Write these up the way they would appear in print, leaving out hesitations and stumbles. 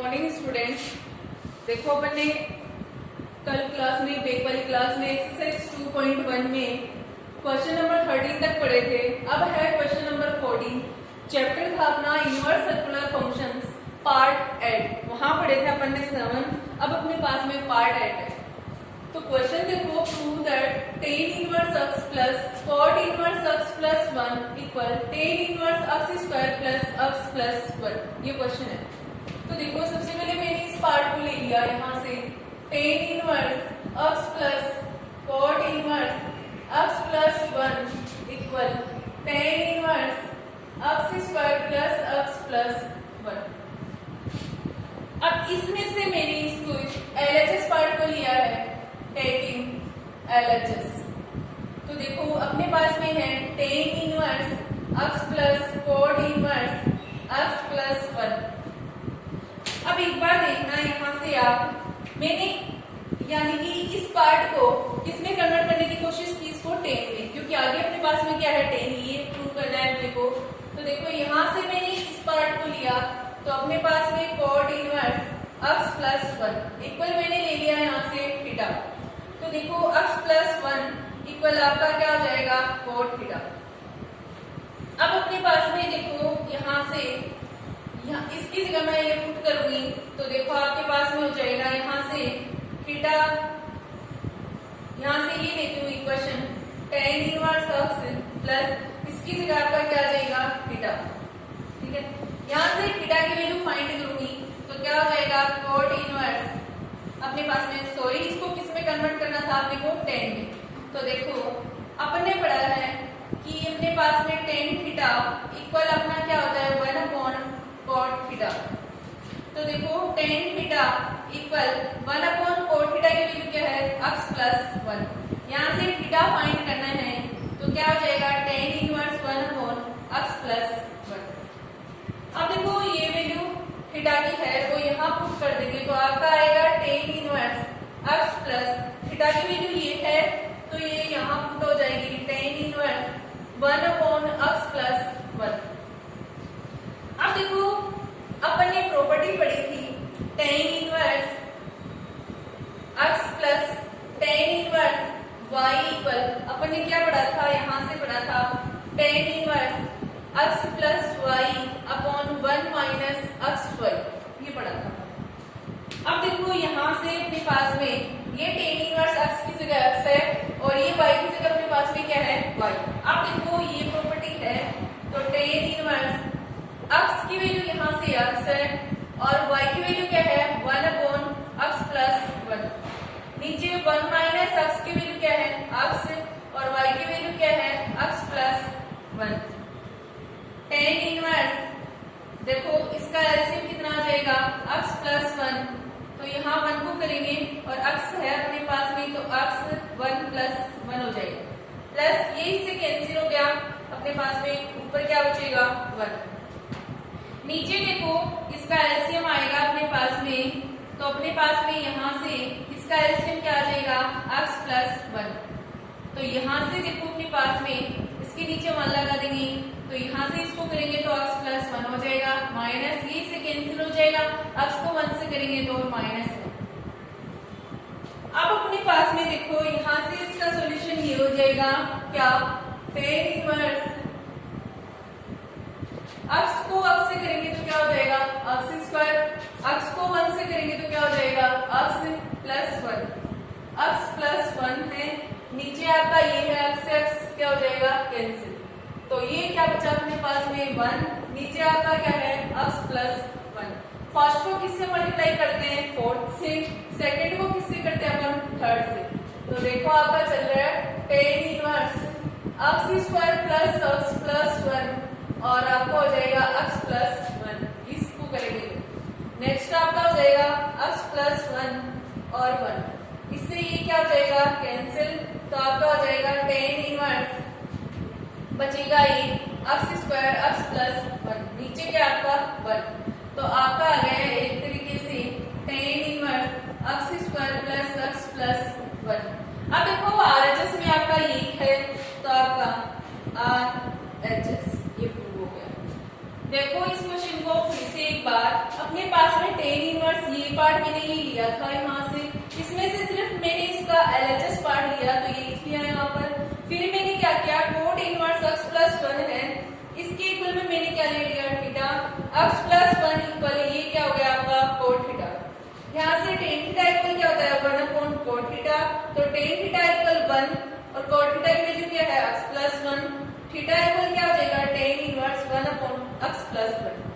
Morning students. देखो अपन ने कल क्लास में ब्रेक वाली क्लास में एक्सरसाइज 2.1 में क्वेश्चन नंबर 13 तक पढ़े थे। अब है क्वेश्चन नंबर 14। चैप्टर था अपना इनवर्स सर्कुलर फंक्शंस पार्ट 8। वहां पढ़े थे अपन ने 7। अब अपने पास में पार्ट 8 है। तो क्वेश्चन देखो, prove that tan inverse x plus cot inverse x plus 1 equal tan inverse x square plus x plus 1। ये क्वेश्चन है। तो देखो, सबसे पहले मैंने इस पार्ट को ले लिया यहाँ से, tan inverse x plus cot inverse x plus 1 equal tan inverse x square plus x plus 1। अब इसमें से मैंने इसको LHS पार्ट को लिया है, टेकिंग LHS। तो देखो अपने पास में है tan inverse x plus cot inverse x plus 1। अब एक बार देखना यहाँ से आप, मैंने यानी कि इस पार्ट को किसमें कन्वर्ट करने की कोशिश की, इसको tan में, क्योंकि आगे अपने पास में क्या है tan, ये प्रूव करना है अपने को। तो देखो यहाँ से मैंने इस पार्ट को लिया, तो अपने पास में cot inverse x plus 1 equal मैंने ले लिया यहाँ से थीटा। तो देखो x प्लस 1 इक्वल आपका क्या हो जाएगा, cot थीटा। अब अपने पास में देखो यहाँ से इसकी जगह मैं ये पुट करूंगी, तो देखो आपके पास में हो जाएगा यहाँ से थीटा, यहाँ से ये लेती हूँ equation tan inverse x plus इसकी जगह आपका क्या आ जाएगा, थीटा। ठीक है, यहाँ से थीटा की वैल्यू फाइंड करूंगी, तो क्या हो जाएगा, cot इनवर्स अपने पास में, सॉरी इसको किस में कन्वर्ट करना था अपने को, tan में। तो देखो अपन ने पढ़ा है कि अपने पास में tan थीटा इक्वल अपना क्या होता है, 1 अपॉन cot थीटा। तो देखो tan theta equal 1 upon cot theta की वैल्यू क्या है, x प्लस 1। यहाँ से थीटा फाइंड करना है, तो क्या हो जाएगा, tan inverse 1 upon x plus 1। अब देखो ये वैल्यू थीटा की है वो यहाँ पुट कर देंगे, तो आपका आएगा tan inverse x plus theta की वैल्यू ये है, तो ये यहाँ पुट हो जाएगी tan inverse 1 upon x plus 1। अब देखो अपन ने प्रॉपर्टी पढ़ी थी tan inverse x plus tan inverse y equal, अपन ने क्या पढ़ा था, यहाँ से पढ़ा था tan inverse x plus y upon 1 minus x2, ये पढ़ा था। अब देखो यहाँ से अपने पास में ये tan इनवर्स x की जगह x है और ये y की जगह अपने पास में क्या है, y। अब देखो ये प्रॉपर्टी है, तो tan इनवर्स x की वैल्यू यहाँ से x है और y की वैल्यू क्या है, 1 अपॉन x प्लस 1। नीचे 1 माइनस x की वैल्यू क्या है, x, और y की वैल्यू क्या है, x प्लस 1। tan इनवर्स देखो इसका एलसीएम कितना आ जाएगा, x प्लस 1, तो यहाँ 1 को करेंगे और x है अपने पास में, तो x 1 प्लस 1 हो जाएगा, प्लस ये इससे कैंसिल हो गया, अपने पास में ऊपर क्या बचेगा, 1। नीचे देखो इसका एलसीएम आएगा अपने पास में, तो अपने पास में यहाँ से इसका एलसीएम क्या आ जाएगा, x प्लस 1। तो यहाँ से देखो अपने पास में इसके नीचे 1 लगा देंगे, तो यहाँ से इसको करेंगे तो x प्लस 1 हो जाएगा, माइनस ये से कैंसिल हो जाएगा, x को 1 से करेंगे तो माइनस 1। अब अपने पास में देखो यहाँ से इसका सॉल्यूशन ये हो जाएगा क्या, tan इनवर्स x को x से करेंगे तो क्या हो जाएगा, x स्क्वायर, x को 1 से करेंगे तो क्या हो जाएगा, x प्लस 1। x प्लस 1 है, नीचे आपका ये है x से x क्या हो जाएगा, कैंसिल। तो ये क्या बचा अपने पास में, 1, नीचे आपका क्या है, x प्लस 1। फर्स्ट को किससे मल्टीप्लाई करते हैं, 4 से, सेकंड को किससे करते हैं अपन, 3rd से। तो देखो आपका चल रहा है tan inverse x square plus x plus 1 और आपका हो जाएगा x प्लस 1। इसको करेंगे, नेक्स्ट आपका हो जाएगा x प्लस 1 और 1, इससे ये क्या हो जाएगा, कैंसिल। तो आपका हो जाएगा tan इनवर्स बचेगा ये x स्क्वायर x प्लस 1, नीचे क्या आपका 1। तो आपका आ गया है एक तरीके से tan inverse x square plus x plus 1। अब देखो RHS में आपका ये है, तो आपका RHS ये प्रूव हो गया। देखो इस क्वेश्चन को देखो फिर से एक बार, अपने पास में टेन इनवर्स ये पार्ट मैंने ये लिया था यहाँ से, इसमें से सिर्फ मैंने इसका LHS पार्ट लिया तो ये लिख लिया यहाँ पर। फिर मैंने क्या किया, कोट इनवर्स x प्लस 1 है, इसके इक्वल में मैंने क्या ले लिया, थीटा। x प्लस 1 इक्वल ये क्या हो गया आपका कोट थीटा। यहाँ से टेन थीटा इक्वल क्या होता है 1 अपॉन कोट थीटा, तो टेन थीटा इक्वल 1 और कोट थीटा की वैल्यू क्या है x प्लस 1, थीटा इक्वल क्या हो जाएगा tan inverse 1 upon x plus 1।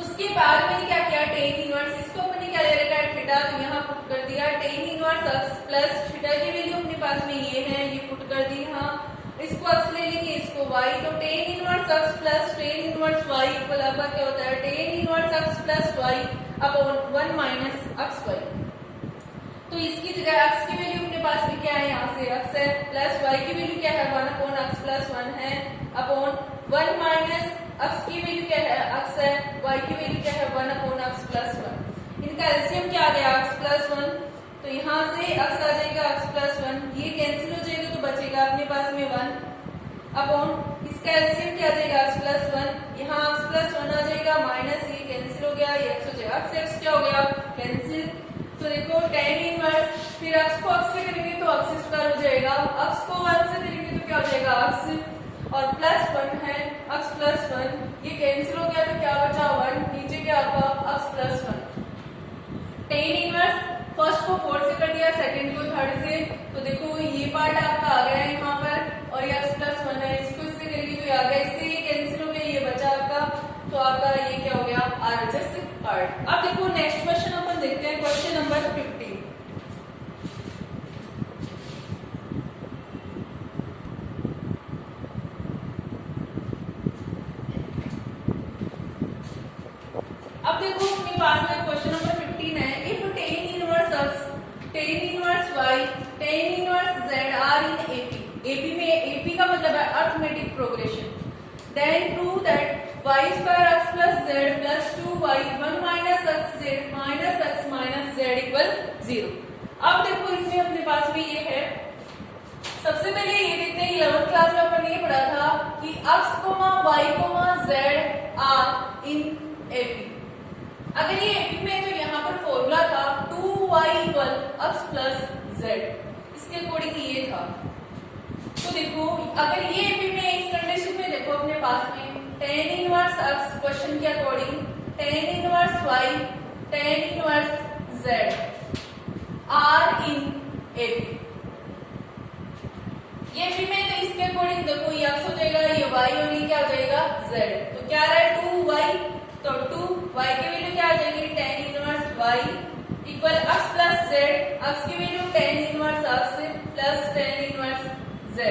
उसके बाद मैंने क्या किया, टेन इनवर्स इसको अपने क्या ले रखा है थीटा, तो यहाँ पुट कर दिया ten inverse x plus theta की वैल्यू अपने पास में ये है, ये पुट कर दी यहाँ। इसको x ले लेंगे, इसको y, तो ten inverse x plus ten inverse y equal आपका क्या होता है ten inverse x plus y upon 1 minus xy। तो इसकी जगह x की वैल्यू अपने पास में क्या है, यहाँ से x है, प्लस y की वैल्यू क्या है 1 अपॉन x प्लस 1 है, अपॉन 1 माइनस x की वैल्यू क्या है x है, y की वैल्यू क्या है 1 अपॉन x प्लस 1। इनका एलसीएम क्या आ गया x प्लस 1, तो यहाँ से x आ जाएगा x प्लस 1, ये कैंसिल हो जाएगा तो बचेगा अपने पास में 1 अपॉन इसका एलसीएम क्या आ जाएगा x प्लस 1, यहाँ x प्लस 1 आ जाएगा, माइनस ये कैंसिल हो गया, ये x हो जाएगा, x क्या हो गया कैंसिल। तो देखो टेन इनवर्स, फिर x को x से करेंगे तो x स्क्वायर हो जाएगा, x को 1 से करेंगे तो क्या हो जाएगा x और प्लस 1 है x प्लस 1, ये कैंसिल हो गया तो क्या बचा 1, नीचे क्या आपका x plus 1। Tan inverse first को 4 से कर दिया, सेकंड को 3rd से, तो देखो ये पार्ट आपका आ गया है यहाँ पर और ये x प्लस 1 है, इसको इससे करेंगे तो ये आ गया, इससे ये कैंसिल हो गया, ये बचा आपका, तो आपका ये क्या हो गया RHS पार्ट। अब देखो नेक्स्ट क्वेश्चन अपन देखते हैं, क्वेश्चन नंबर 15। अब देखो अपने पास में क्वेश्चन नंबर 15 है, if tan inverse x, tan inverse y, tan inverse z are in AP में AP का मतलब है arithmetic progression, then prove that y square x plus z plus 2y 1 minus x z minus x minus z equal 0। अब देखो इसमें अपने पास में ये है, सबसे पहले ये देखते हैं 11th क्लास में अपन ये पढ़ा था कि x, y, z are in AP। अगर ये AP में तो यहाँ पर फॉर्मूला था 2y equal x plus z, इसके अकॉर्डिंग ये था। तो देखो अगर ये AP में इस कंडीशन में देखो अपने पास में टेन इनवर्स x क्वेश्चन के according, tan inverse y, tan inverse z are in AP। ये AP में तो इसके अकॉर्डिंग देखो ये x हो जाएगा, ये y और ये क्या हो जाएगा z, तो क्या आ रहा है 2y, तो 2y की वैल्यू क्या आ जाएगी ten inverse y equal x plus z, x की value ten inverse x plus ten inverse z।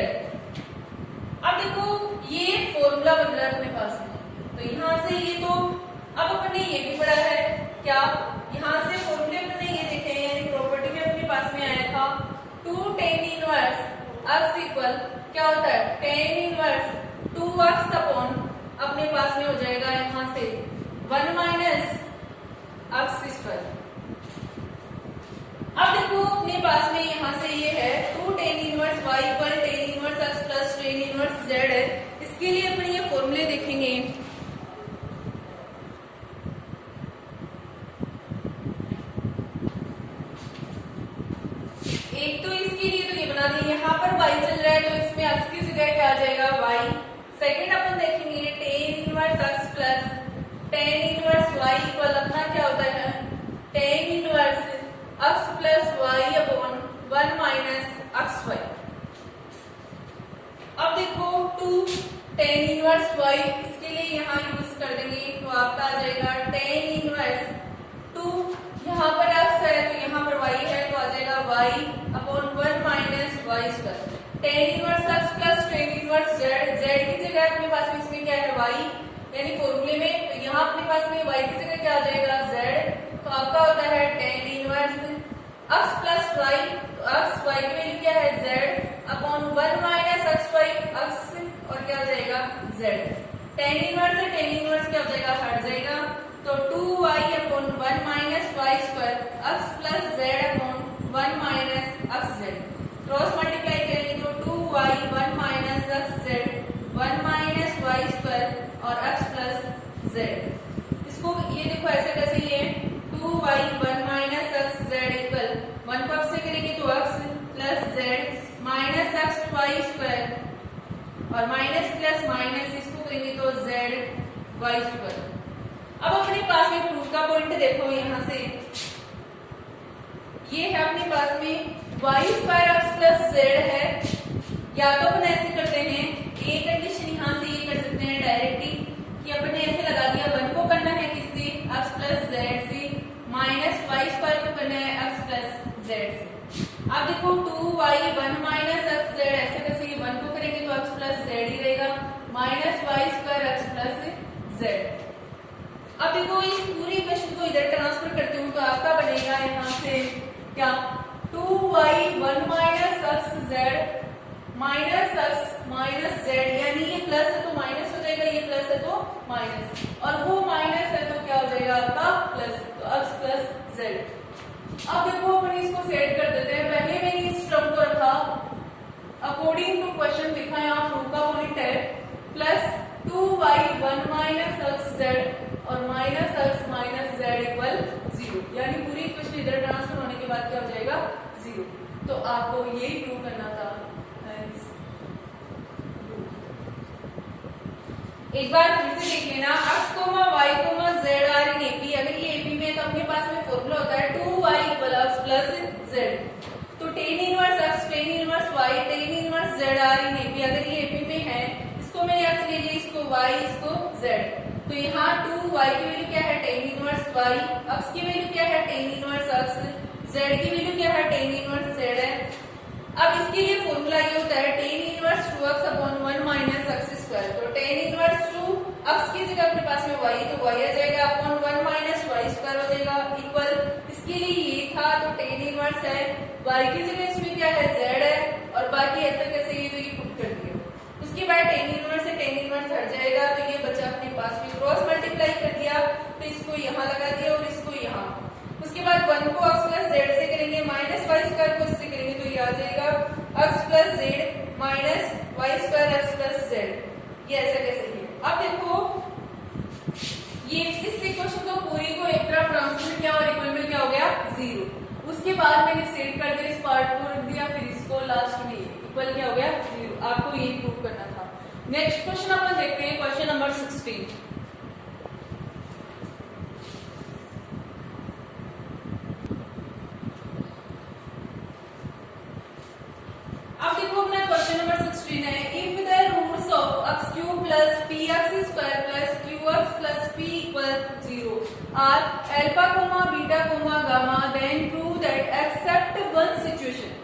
अब देखो ये फॉर्मूला बन रहा है अपने पास में, तो यहाँ से ये तो अब अपन ने ये भी पढ़ा है, क्या यहाँ से फॉर्मूले अपन ने ये देखे हैं, यानी प्रॉपर्टी में अपने पास में आया था 2 टेन इनवर्स x इक्वल क्या होता है टेन इनवर्स 2x अपॉन अपने पास में हो जाएगा यहाँ से 1 माइनस x स्क्वायर। अब देखो अपने पास में यहाँ से ये है 2 ten inverse y equal tan inverse x plus ten inverse z है, इसके लिए अपन ये फॉर्मूले देखेंगे। एक तो इसके लिए तो ये बना दी, यहाँ पर y चल रहा है तो इसमें x की जगह क्या आ जाएगा y। सेकंड अपन देखेंगे ten inverse x plus ten inverse y equal अपना क्या होता है ten inverse x plus y upon 1 minus xy। अब देखो 2 टेन इनवर्स y, इसके लिए यहाँ यूज कर देंगे तो आपका आ जाएगा टेन इनवर्स 2, यहाँ पर x है तो यहाँ पर y है तो आ जाएगा y upon 1 minus y square. Ten inverse x plus ten inverse z, z की जगह अपने पास में इसमें क्या है y, यानी फॉर्मूले में तो यहाँ अपने पास में y की जगह क्या आ जाएगा z, तो आपका होता है ten inverse x plus y, तो x y की वैल्यू क्या है z upon 1 minus xy x और क्या आ जाएगा z। टेन इनवर्स से टेन इनवर्स क्या हो जाएगा हट जाएगा, तो 2y upon 1 minus y square x plus z upon 1 minus xz। Cross multiply करेंगे तो 2y 1 minus xz 1 minus y square और x प्लस z। देखो ऐसे कैसे ये 2y 1 minus X Z equal 1 को एक्स से करेंगे तो x plus z minus x y square और माइनस प्लस माइनस इसको करेंगे तो जेड वाई स्क्वायर। अब अपने पास में प्रूफ का पॉइंट देखो, यहाँ से ये है अपने पास में y square x plus z है, या तो अपन ऐसे करते हैं ए कंडीशन यहाँ से ये कर सकते हैं डायरेक्टली कि अपने ऐसे लगा दिया 1 को करना है किससे एक्स प्लस जेड से माइनस वाई स्क्वायर को करना है एक्स प्लस जेड से। अब देखो 2y 1 माइनस एक्स जेड ऐसे कैसे 1 को करेंगे तो एक्स प्लस जेड ही रहेगा minus y square x plus z. अब देखो इस पूरी इक्वेशन को इधर ट्रांसफर करती हूँ तो आपका बनेगा यहाँ से क्या 2y 1 minus X Z minus X minus Z, यानी ये प्लस है तो माइनस हो जाएगा, ये प्लस है तो माइनस, और वो माइनस है तो क्या हो जाएगा आपका प्लस, तो एक्स प्लस जेड। अब देखो अपन इसको सेट कर देते हैं। पहले मैंने इस टर्म को रखा अकॉर्डिंग टू क्वेश्चन, दिखा यहाँ प्रूफ का पॉइंट है plus 2y 1 minus X Z और minus X minus Z equal 0, यानी पूरी इक्वेशन इधर ट्रांसफर होने के बाद क्या हो जाएगा 0। तो आपको यही प्रूव करना था। एक बार फिर से देख लेना x, y, z are in AP. अगर ये एपी में तो अपने पास में फॉर्मूला होता है 2y equal x plus z, तो tan inverse x tan inverse y tan inverse z are in AP. अगर ये एपी में है, इसको मैंने x ले लिया, इसको y इसको z, तो यहाँ 2y की वैल्यू क्या है tan इनवर्स y, x की वैल्यू क्या है tan इनवर्स x, z की वैल्यू क्या है tan इनवर्स z है। अब इसके लिए फॉर्मूला ये होता है tan inverse 2x upon 1 minus x square, तो tan इनवर्स 2x की जगह अपने पास में y तो y आ जाएगा अपॉन 1 माइनस वाई स्क्वायर हो जाएगा इक्वल, इसके लिए ये था तो tan इनवर्स है, y की जगह इसमें क्या है z है, और बाकी ऐसा कैसे ये तो ये पुट कर दिया। उसके बाद tan इनवर्स से tan इनवर्स हट जाएगा, तो ये बचा अपने पास में क्रॉस मल्टीप्लाई कर दिया, तो इसको यहाँ लगा दिया और इसको यहाँ। उसके बाद 1 को x प्लस जेड से करेंगे, माइनस वाई स्क्वायर को इससे करेंगे तो ये आ जाएगा x plus z minus y square x plus z. ये ऐसा कैसे है। अब देखो ये इस इक्वेशन को पूरी को एक तरफ ट्रांसफर किया और इक्वल में क्या हो गया 0। उसके बाद मैंने सेट कर दिया, इस पार्ट को रख दिया, फिर इसको लास्ट में इक्वल क्या हो गया 0। आपको ये प्रूव करना था। नेक्स्ट क्वेश्चन अपन देखते हैं, क्वेश्चन नंबर 16। अब देखो अपना क्वेश्चन नंबर 16 है, if the roots of x cube plus px square plus qx plus p equal 0 are alpha comma beta comma gamma, then prove that except one situation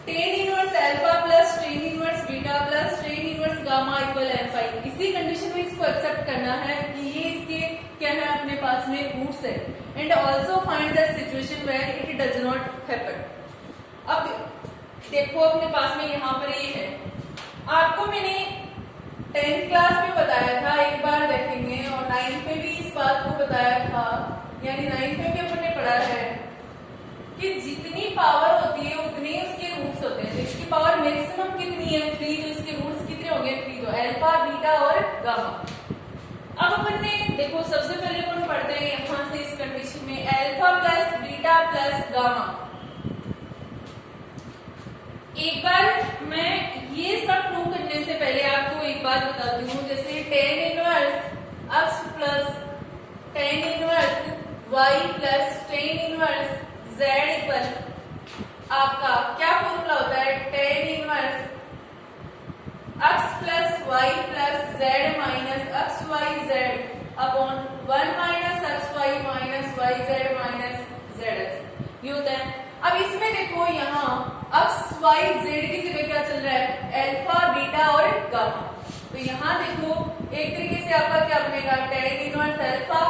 tan inverse alpha plus tan inverse beta plus tan inverse gamma equal alpha. इसी condition में इसको accept करना है कि ये इसके क्या है अपने पास में रूट्स है, and also find the situation where it does not happen. अब देखो अपने पास में यहाँ पर ये है, आपको मैंने 10th क्लास में बताया था, एक बार देखेंगे, और 9th में भी इस बात को बताया था, यानी 9th में भी अपन ने पढ़ा है कि जितनी पावर होती है उतने उसके रूट्स होते हैं। तो इसकी पावर मैक्सिमम कितनी है 3, तो इसके रूट्स कितने हो गए 3, तो अल्फा बीटा और गामा। अब अपन ने देखो सबसे पहले अपन पढ़ते हैं यहाँ से इस कंडीशन में alpha plus beta plus gamma. एक बार मैं ये सब प्रूव करने से पहले आपको एक बात बताती हूँ, जैसे tan inverse x plus tan inverse y plus tan inverse z equal आपका क्या फॉर्मूला होता है tan inverse x plus y plus z minus x y z upon 1 minus x y minus y z minus z x, ये होता है। अब इसमें देखो यहाँ एक्स वाई जेड की जगह क्या चल रहा है अल्फा बीटा और गामा, तो यहाँ देखो एक तरीके से आपका क्या बनेगा tan inverse alpha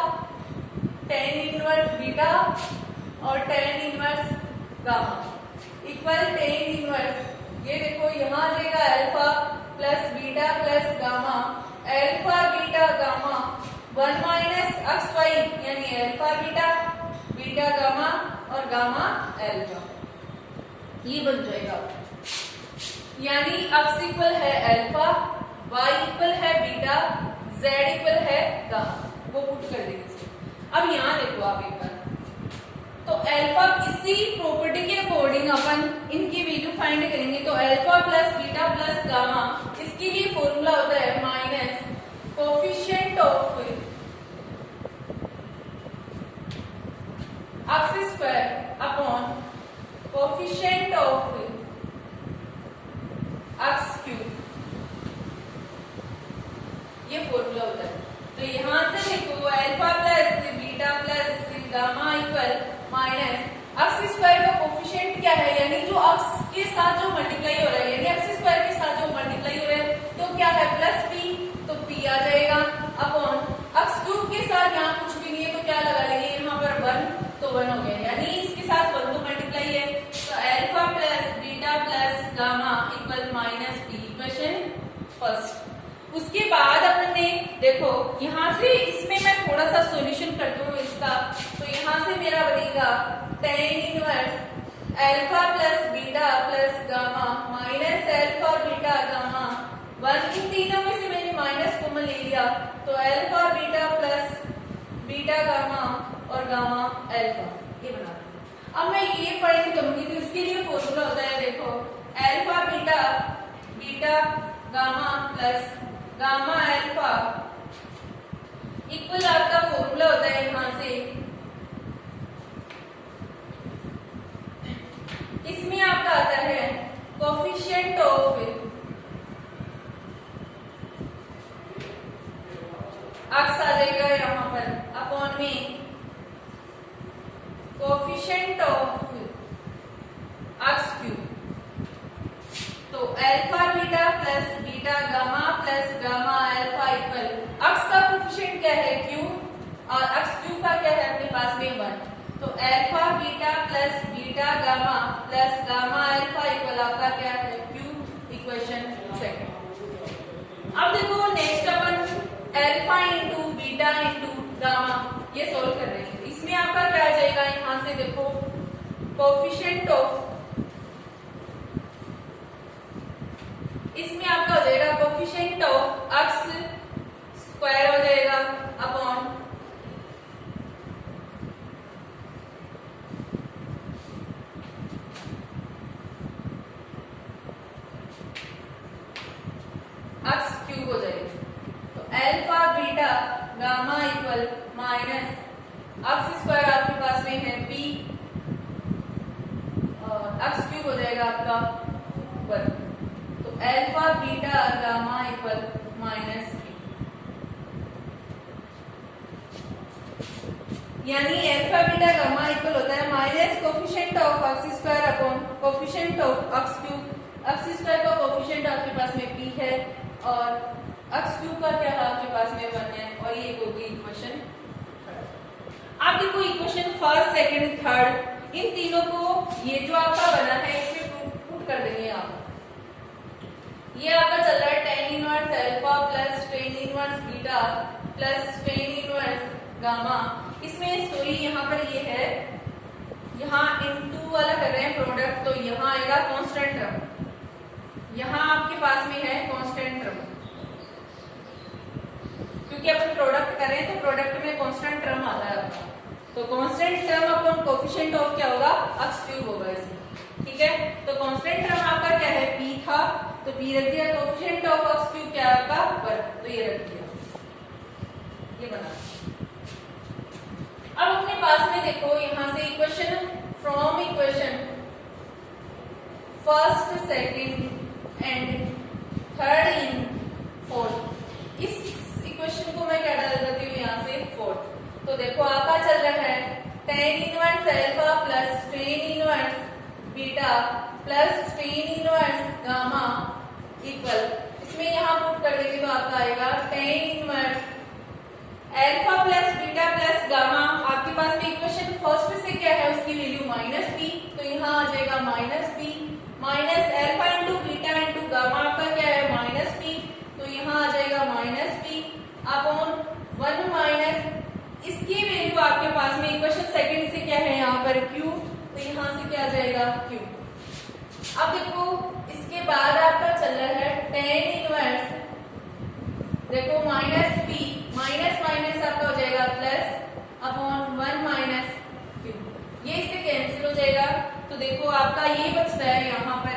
tan inverse beta और tan inverse gamma equal tan inverse, ये देखो यहाँ आ जाएगा alpha plus beta plus gamma, alpha beta gamma 1 minus x y, यानी अल्फा बीटा बीटा गामा और गामा अल्फा, ये बन जाएगा। यानी x इक्वल है अल्फा, y इक्वल है बीटा, z इक्वल है गामा, वो पुट कर देंगे। उसकी प्रॉपर्टी के अकॉर्डिंग अपन इनकी वैल्यू फाइंड करेंगे। तो alpha plus beta plus gamma, इसके लिए फॉर्मूला होता है minus coefficient of x square upon coefficient of x cube, ये फॉर्मूला होता है। तो यहां से देखो alpha plus beta plus gamma equal minus x square का कोफिशिएंट क्या है, यानी जो एक्स के साथ जो मल्टीप्लाई हो रहा है, यानी एक्स स्क्वायर के साथ जो मल्टीप्लाई हो रहा है तो क्या है प्लस पी, तो पी आ जाएगा अपॉन एक्स क्यूब के साथ यहाँ कुछ भी नहीं है तो क्या लगा लेंगे यहाँ पर 1, तो 1 हो गया, यानी इसके साथ 1 तो मल्टीप्लाई है। तो alpha plus beta plus gamma equal minus P, equation first. उसके बाद अपन ने देखो यहाँ से इसमें मैं थोड़ा सा सॉल्यूशन करती हूँ इसका। तो यहाँ से मेरा बनेगा tan inverse alpha plus beta plus gamma minus alpha beta gamma 1, इन तीनों में से मैंने माइनस कॉमन ले लिया तो alpha beta plus beta gamma और गामा अल्फा, ये बना। अब मैं ये फाइंड करूंगी तो इसके लिए फॉर्मूला होता है देखो alpha beta beta gamma plus gamma alpha equal आपका फॉर्मूला होता है यहां से, इसमें आपका आता है कोफिशिएंट ऑफ एक्स आ जाएगा यहां पर अपॉन में कोफिशिएंट ऑफ एक्स क्यूब। तो alpha beta plus beta gamma plus gamma alpha equal x का कोफिशिएंट क्या है क्यू और एक्स क्यूब का क्या है अपने पास में 1। तो alpha beta plus beta gamma plus gamma alpha equal आपका क्या है क्यू, इक्वेशन सेकंड। अब देखो नेक्स्ट अपन alpha into beta into gamma ये सोल्व कर रहे हैं। इसमें आपका क्या आ जाएगा यहां से देखो कोफिशिएंट ऑफ, इसमें आपका हो जाएगा कोफिशिएंट ऑफ एक्स स्क्वायर हो जाएगा अपॉन एक्स क्यूब हो जाएगा। तो alpha beta gamma equal minus x square आपके पास में है पी और एक्स क्यूब हो जाएगा आपका 1। तो alpha beta gamma equal minus P, यानी अल्फा बीटा गामा इक्वल होता है minus coefficient of x square upon coefficient of x cube. X square का कोफिशिएंट आपके पास में पी है और एक्स क्यूब का क्या है आपके पास में 1 है, और ये होगी इक्वेशन थर्ड। आप देखो equation first second third in तीनों को ये जो आपका बना है इसमें पुट कर देंगे आप। ये आपका चल रहा है tan inverse alpha plus tan inverse beta plus tan inverse gamma. इसमें सॉरी यहाँ पर ये है, यहाँ इनटू वाला कर रहे हैं प्रोडक्ट, तो यहाँ आएगा कांस्टेंट टर्म, यहाँ आपके पास में है कांस्टेंट टर्म, क्योंकि अपन प्रोडक्ट कर रहे हैं तो प्रोडक्ट में कांस्टेंट टर्म आता है आपका। तो constant term upon coefficient of क्या होगा एक्स क्यूब होगा इसमें, ठीक है। तो कांस्टेंट टर्म आपका क्या है पी था तो पी रख दिया, कोफिशिएंट ऑफ एक्स क्यूब क्या है आपका 1, तो ये रख दिया, ये बना। अब अपने पास में देखो यहां से equation from equation first second and third in fourth, इस इक्वेशन को मैं क्या डाल देती हूँ यहाँ से फोर्थ। तो देखो आपका चल रहा है tan inverse alpha plus tan inverse beta plus tan inverse gamma equal, इसमें यहाँ पुट कर देंगे तो आपका आएगा tan inverse alpha plus beta plus gamma. आपके पास में इक्वेशन फर्स्ट से क्या है उसकी वैल्यू माइनस पी, तो यहाँ आ जाएगा minus P minus alpha into beta into gamma आपका क्या है माइनस पी, तो यहाँ आ जाएगा माइनस पी अपॉन 1 माइनस इसकी वैल्यू आपके पास में इक्वेशन सेकंड से क्या है यहाँ पर क्यू, तो यहाँ से क्या आ जाएगा क्यू। अब देखो इसके बाद आपका चल रहा है tan इनवर्स, देखो माइनस पी माइनस माइनस आपका हो जाएगा प्लस अपॉन 1 माइनस क्यू, ये इससे कैंसिल हो जाएगा देखो आपका ये बचता है यहाँ पर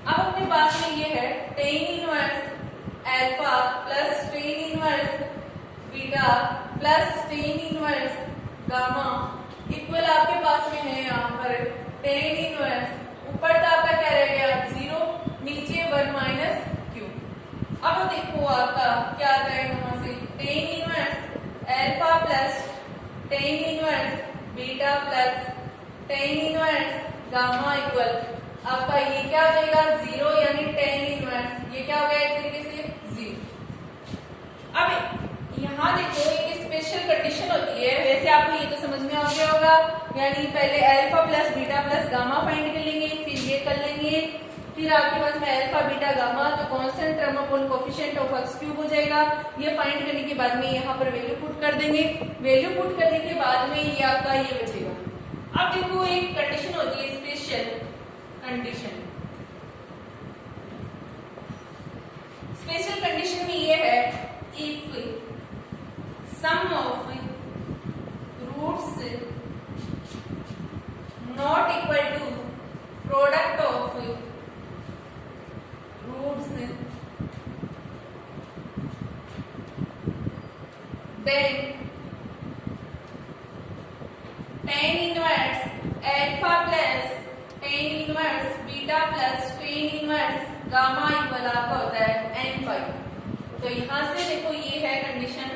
अब अपने पास में ये है tan inverse alpha plus tan inverse beta plus tan inverse gamma equal आपके पास में है यहाँ पर टेन इनवर्स, ऊपर तो आपका क्या रह गया 0, नीचे 1 माइनस क्यू। अब देखो आपका क्या आता है यहाँ से tan inverse alpha plus tan inverse beta plus tan inverse gamma equal आपका ये क्या हो जाएगा 0, यानी टेन इनवर्स ये क्या हो गया एक तरीके से 0। अब यहाँ देखो एक स्पेशल कंडीशन होती है, वैसे आपको ये तो समझ में आ गया होगा, यानी पहले alpha plus beta plus gamma find कर लेंगे, फिर ये कर लेंगे, फिर आपके पास में अल्फा बीटा गामा तो constant term upon coefficient of x cube हो जाएगा। ये फाइंड करने के बाद में यहाँ पर वैल्यू पुट कर देंगे, वैल्यू पुट करने के बाद में ये आपका ये बचेगा। अब देखो एक कंडीशन होती है स्पेशल कंडीशन, स्पेशल कंडीशन में ये है if sum of roots not equal to product of roots, then tan inverse alpha plus tan inverse beta plus tan inverse gamma equal आपका होता है n पाई। तो यहाँ से देखो ये है कंडीशन,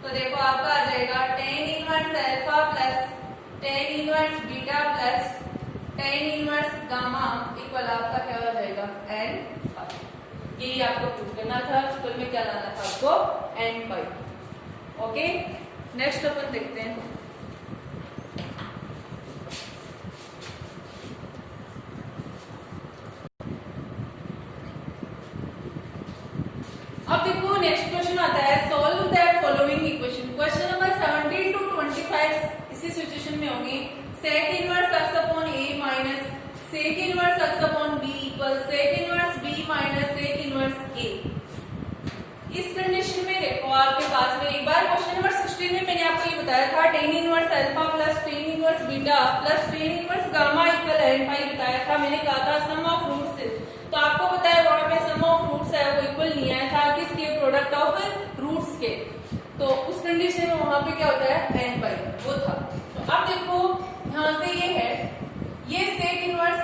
तो देखो आपका आ जाएगा tan inverse alpha plus tan inverse beta plus tan inverse gamma equal आपका क्या हो जाएगा n पाई। यही आपको प्रूव करना था, स्कूल में क्या लाना था आपको n पाई। ओके, नेक्स्ट अपन देखते हैं। अब देखो नेक्स्ट क्वेश्चन आता है solve the following equation. Question number 17 to 25 इसी सिचुएशन में होगी। Sec inverse x upon a minus sec inverse x upon b equal sec inverse b minus sec inverse a। इस कंडीशन में देखो आपके पास में एक बार क्वेश्चन नंबर 16 में मैंने आपको ये बताया था tan inverse alpha plus tan inverse beta plus tan inverse gamma equal n पाई बताया था। मैंने कहा था सम ऑफ रूट्स, तो आपको पता है वहां पे सम ऑफ रूट्स है वो इक्वल नहीं आया था किसके, प्रोडक्ट ऑफ रूट्स के। तो उस कंडीशन में वहां पे क्या होता है n पाई वो था। तो अब देखो यहाँ से ये है ये sec inverse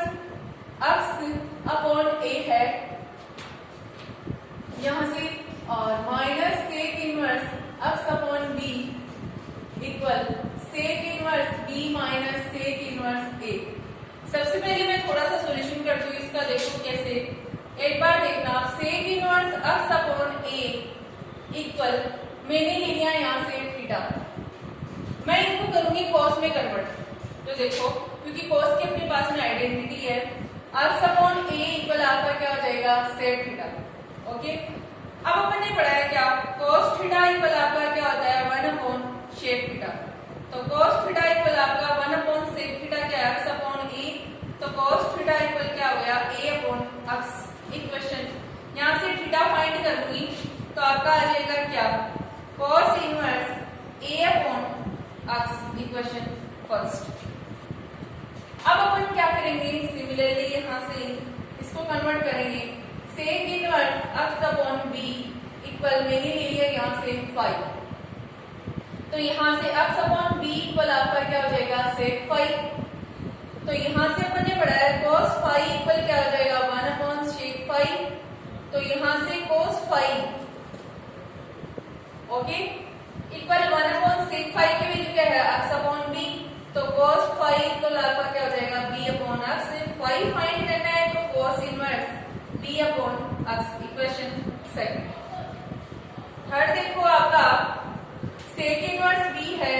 x upon a है यहाँ से, और minus sec inverse x upon b equal sec inverse b minus sec inverse a। सबसे पहले मैं थोड़ा सा सॉल्यूशन कर दूं इसका, देखो कैसे, एक बार देखना sec inverse x upon a equal मैंने ले लिया यहाँ से थीटा, मैं इनको करूंगी कॉस में कन्वर्ट। तो देखो क्योंकि कॉस की अपने पास में आइडेंटिटी है, x अपॉन a इक्वल आपका क्या हो जाएगा सेक थीटा। ओके, अब अपन ने पढ़ा है क्या कॉस थीटा इक्वल आपका क्या होता है 1 अपॉन सेक थीटा। तो कॉस थीटा इक्वल आपका 1 अपॉन सेक थीटा क्या है x अपॉन a, तो कॉस थीटा इक्वल क्या हो गया a अपॉन x। इक्वेशन यहाँ से थीटा फाइंड करूंगी तो आपका आ जाएगा क्या cos inverse a upon x equation first. अब अपन क्या करेंगे सिमिलरली यहाँ से इसको कन्वर्ट करेंगे, sec inverse x upon b equal मैंने ले लिया यहाँ से 5, तो यहाँ से x अपॉन b इक्वल आपका क्या हो जाएगा सेक 5। तो यहाँ से अपन ने पढ़ा है cos 5 इक्वल क्या हो जाएगा 1 अपॉन सेक 5, तो यहाँ से cos 5 okay equal 1 upon sec 5 की वैल्यू क्या है x अपॉन b, तो cos 5 इक्वल आपका क्या हो जाएगा b अपॉन x। 5 फाइंड करना है तो cos inverse b upon x equation second. Third देखो आपका सेक इनवर्स b है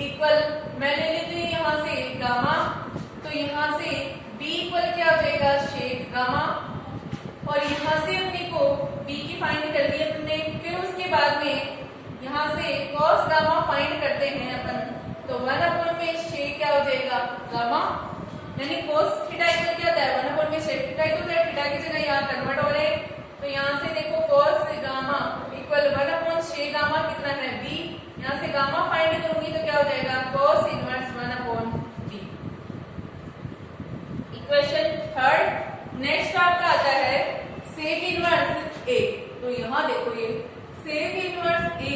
इक्वल मैं ले लेती हूँ यहाँ से गामा, तो यहाँ से b इक्वल क्या हो जाएगा शेक गामा, और यहाँ से अपने को b की फाइंड कर दी अपने। फिर उसके बाद में यहाँ से cos गामा फाइंड करते हैं अपन, तो 1 अपॉन में शेक क्या हो जाएगा गामा, यानी cos थीटा इक्वल क्या होता है 1 अपॉन में शेक थीटा, तो थीटा की जगह यहाँ कन्वर्ट हो रहे हैं। तो यहाँ से देखो cos gamma equal 1 gamma find करूंगी तो क्या हो जाएगा cos inverse 1 upon b। Equation third next आपका आता है सेक इनवर्स a। तो यहाँ देखो ये सेक इनवर्स a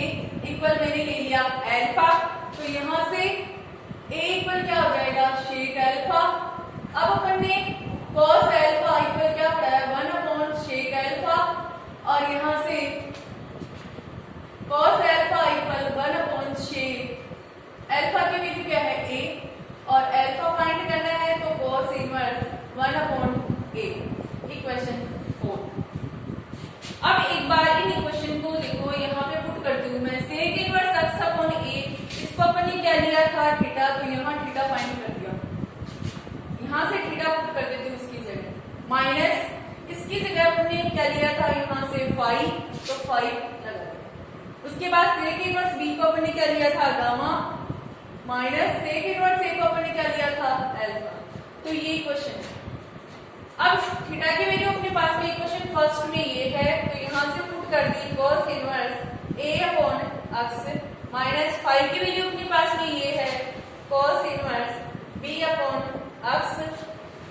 इक्वल मैंने ले लिया अल्फा, तो यहाँ से a इक्वल क्या हो जाएगा शेक अल्फा। अब अपन ने cos अल्फा इक्वल क्या पढ़ा है 1 अपॉन शेक अल्फा, और यहाँ से cos alpha equal 1 upon shake alpha की वैल्यू क्या है a, और अल्फा फाइंड करना है तो cos inverse 1 upon a। Equation 4। अब एक बार इन इक्वेशन को देखो यहाँ पे पुट करती हूँ मैं। Sec inverse x upon a, इसको अपन ने क्या लिया था थीटा, तो यहाँ थीटा फाइंड कर दिया, यहाँ से थीटा पुट कर देती हूँ उसकी जगह, माइनस इसकी जगह अपन ने क्या लिया था यहाँ से फाई, तो फाई लगा दिया। उसके बाद सेक इनवर्स b को अपन ने क्या लिया था gamma, minus sec inverse a को अपन ने क्या लिया था अल्फा। तो ये इक्वेशन है। अब थीटा की वैल्यू अपने पास में इक्वेशन फर्स्ट में ये है, तो यहाँ से पुट कर दी cos inverse a upon x, minus phi की वैल्यू अपने पास में ये है cos inverse b upon x,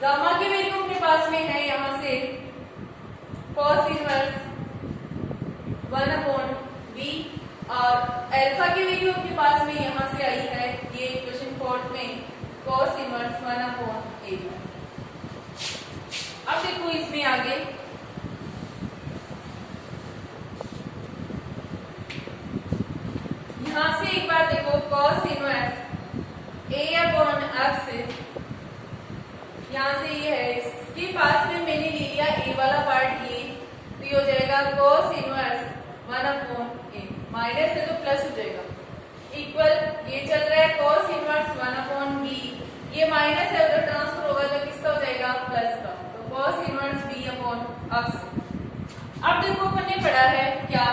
gamma की वैल्यू अपने पास में है यहाँ से cos इनवर्स 1 अपॉन b, और अल्फा की वैल्यू अपने पास में यहाँ से आई है ये इक्वेशन फोर्थ में cos इनवर्स 1 अपॉन a। अब देखो इसमें आगे यहां से एक बार देखो cos inverse a upon x, यहां से ये है, इसके पास में मैंने ले लिया a वाला पार्ट ये, तो ये हो जाएगा cos inverse 1 upon a, minus है तो प्लस हो जाएगा, इक्वल ये चल रहा है cos इनवर्स 1 अपॉन b, ये माइनस है उधर ट्रांसफर होगा तो किसका हो जाएगा प्लस का, cos inverse b upon x। अब देखो अपन ने पढ़ा है क्या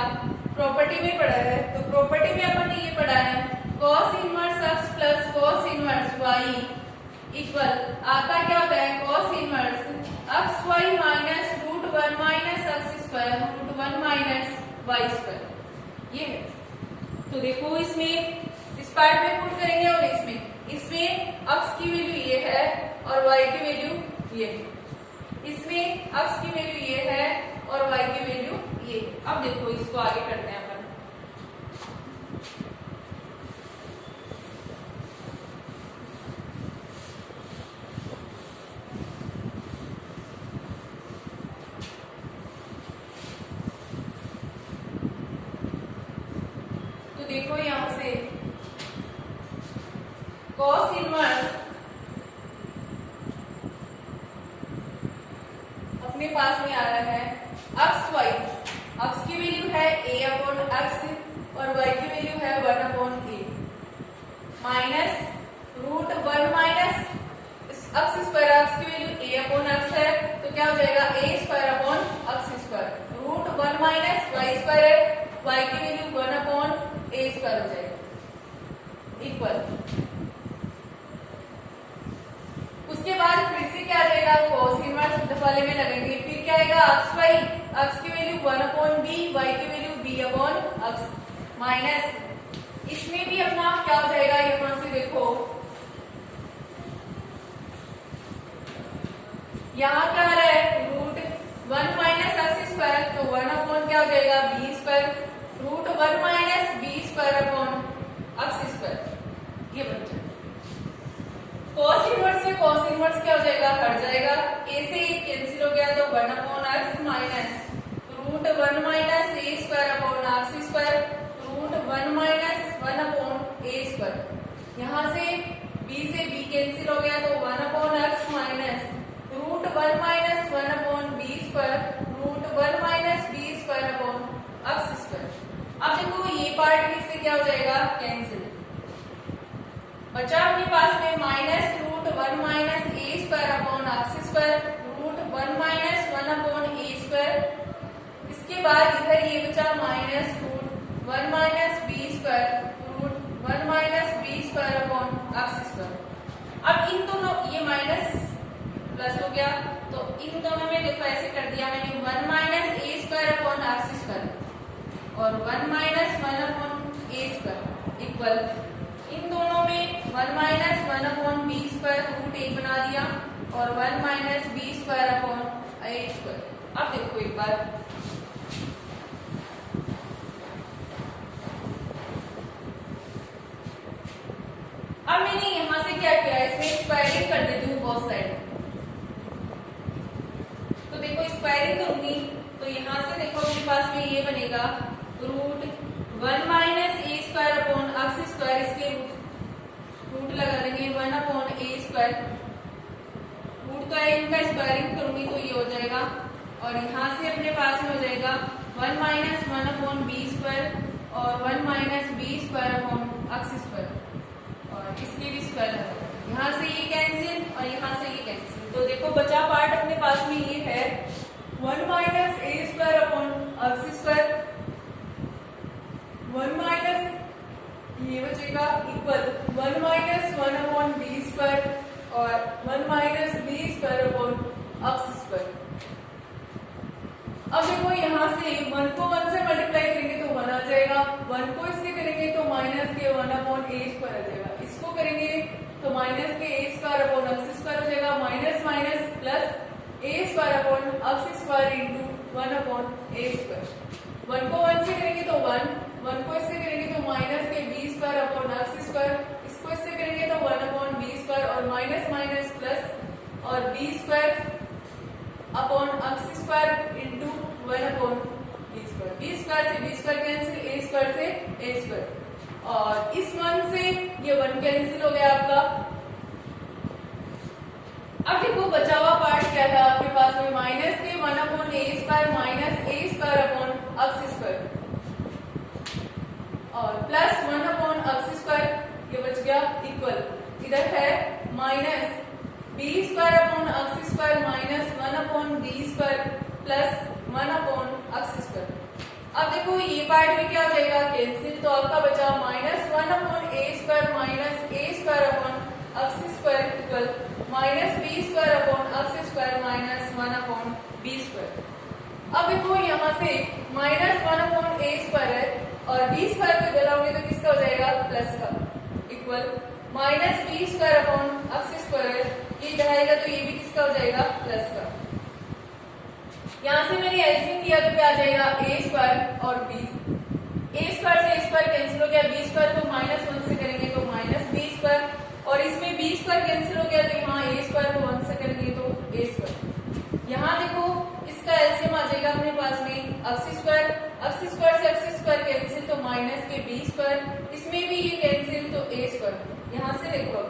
प्रॉपर्टी में पढ़ा है, तो प्रॉपर्टी में अपन ने ये पढ़ा है cos inverse x plus cos inverse y equal आपका क्या होता है cos inverse x y minus root 1 minus x square root 1 minus y square, ये है। तो देखो इसमें इस पार्ट में पुट करेंगे और इसमें x की वैल्यू ये है और y की वैल्यू ये है, इसमें x की वैल्यू ये है और y की वैल्यू ये। अब देखो इसको आगे करते हैं अपन। तो देखो यहां से cos इनवर्स अपने पास में आ रहा है x y, x की वैल्यू है a अपॉन x और y की वैल्यू है 1 upon a, minus root 1 minus x square, x की वैल्यू a अपॉन x है तो क्या हो जाएगा a square upon x square, root 1 minus y square है, y की वैल्यू 1 अपॉन a स्क्वायर हो जाएगा, इक्वल। उसके बाद फिर से क्या आ जाएगा cos इनवर्स वाले में लगेंगे, फिर क्या आएगा x y, x की वैल्यू 1 अपॉन b, y की value b upon x, minus इसमें भी अपना क्या हो जाएगा यहाँ से देखो यहाँ क्या आ रहा है रूट 1 माइनस x स्क्वायर, तो 1 अपॉन क्या हो जाएगा b square, root 1 minus b square upon x square, ये बन जाएगा। cos इनवर्स से cos इनवर्स क्या हो जाएगा हट जाएगा, a से a कैंसिल हो गया तो 1 upon x minus root 1 minus a square upon x square, root 1 minus 1 upon a square, यहाँ से b से b कैंसिल हो गया तो 1 upon x minus root 1 minus 1 upon b square, root 1 minus b square upon x square. अब देखो ये part इससे क्या हो जाएगा कैंसिल, बचा अपने पास में minus root 1 minus a square upon x square, root 1 minus 1 upon a square, इसके बाद इधर ये बचा minus root 1 minus b square, root 1 minus b square upon x square. अब इन दोनों ये माइनस प्लस हो गया तो इन दोनों में देखो ऐसे कर दिया मैंने 1 minus a square upon x square और 1 minus 1 upon a square equal, इन दोनों में 1 minus 1 upon B square root A बना दिया और 1 माइनस बी स्क्वायर अपॉन ए स्क्वायर। अब देखो एक बार, अब मैंने यहां से क्या किया, इसमें स्क्वायरिंग कर देती हूँ बोथ साइड। तो देखो स्क्वायरिंग करूंगी तो यहां से देखो मेरे पास में ये बनेगा रूट 1 माइनस ए स्क्वायर अपॉन एक्स स्क्वायर, इसके रूट लगा देंगे 1 अपॉन ए स्क्वायर, रूट का इनका स्क्वायरिंग करूंगी तो ये हो जाएगा और यहाँ से अपने पास में हो जाएगा 1 माइनस 1 अपॉन बी स्क्वायर और 1 minus B square upon x square और इसके भी स्क्वायर लगा, यहाँ से ये कैंसिल और यहाँ से ये कैंसिल। तो देखो बचा पार्ट अपने पास में ये है 1 माइनस ए square upon x square, 1 minus ये बचेगा equal 1 minus 1 upon B square और 1 minus B square upon x square. अब देखो यहाँ से 1 को 1 से मल्टीप्लाई करेंगे तो 1 आ जाएगा, 1 को इससे करेंगे तो माइनस के 1 अपॉन ए स्क्वायर आ जाएगा, इसको करेंगे तो माइनस के A square upon x square हो जाएगा, minus minus plus A square upon x square into 1 upon A square. 1 को 1 से करेंगे तो 1, 1 को इससे करेंगे तो माइनस के b square upon x square, इसको इससे करेंगे तो 1 अपॉन बी स्क्वायर और माइनस माइनस प्लस और B square upon x square into 1 upon B square. B square से b square cancel, a square से ए स्क्वायर और इस 1 से ये 1 कैंसिल हो गया आपका। अब देखो बचा हुआ पार्ट क्या था आपके पास में, माइनस के 1 अपॉन ए स्क्वायर माइनस ए स्क्वायर अपॉन एक्स स्क्वायर और प्लस 1 अपॉन एक्स स्क्वायर, ये बच गया इक्वल, इधर है minus B square upon x square minus 1 upon B square plus 1 upon x square. अब देखो ये पार्ट में क्या हो जाएगा कैंसिल, तो आपका बचा माइनस 1 अपॉन ए स्क्वायर माइनस ए square upon x square equal minus B square upon x square minus 1 upon B square. अब देखो यहाँ से माइनस 1 अपॉन ए स्क्वायर है और बी स्क्वायर को जलाओगे तो किसका हो जाएगा प्लस का equal minus B square upon x square, ये जाएगा तो ये भी किसका हो जाएगा प्लस का। यहाँ से मैंने एलसीएम किया तो क्या आ जाएगा ए स्क्वायर और बी, ए स्क्वायर से ए स्क्वायर कैंसिल हो गया, बी स्क्वायर को माइनस 1 से करेंगे तो माइनस बी स्क्वायर और इसमें बी स्क्वायर कैंसिल हो गया तो यहाँ ए स्क्वायर को 1 से करेंगे तो ए स्क्वायर। यहाँ देखो इसका एलसीएम आ जाएगा अपने पास में एक्स स्क्वायर, एक्स स्क्वायर से एक्स स्क्वायर कैंसिल तो माइनस के बी स्क्वायर, इसमें भी ये कैंसिल तो ए स्क्वायर। यहाँ से देखो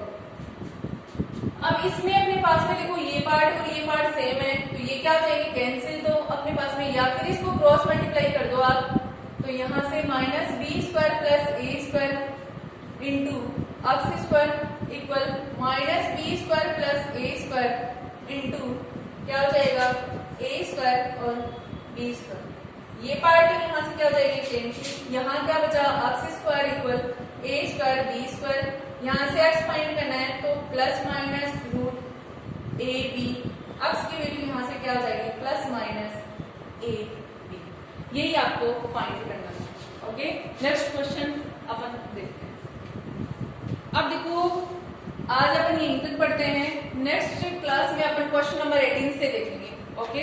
अब इसमें अपने पास में देखो ये पार्ट और ये पार्ट सेम है तो ये क्या हो जाएगी कैंसिल, तो अपने पास में या फिर इसको क्रॉस मल्टीप्लाई कर दो आप, तो यहाँ से minus B square plus A square into X square equal minus B square plus A square into क्या हो जाएगा ए स्क्वायर और बी स्क्वायर। ये पार्ट यहाँ से क्या हो जाएगी कैंसिल, यहाँ क्या बचा X square equal A square B square, यहाँ से एक्स फाइंड करना है तो plus minus root A B, X की वैल्यू यहाँ से क्या हो जाएगी प्लस माइनस ए बी, यही आपको फाइंड करना है। ओके नेक्स्ट क्वेश्चन अपन देखते हैं। अब देखो आज अपन यहीं तक पढ़ते हैं, नेक्स्ट क्लास में अपन क्वेश्चन नंबर 18 से देखेंगे। ओके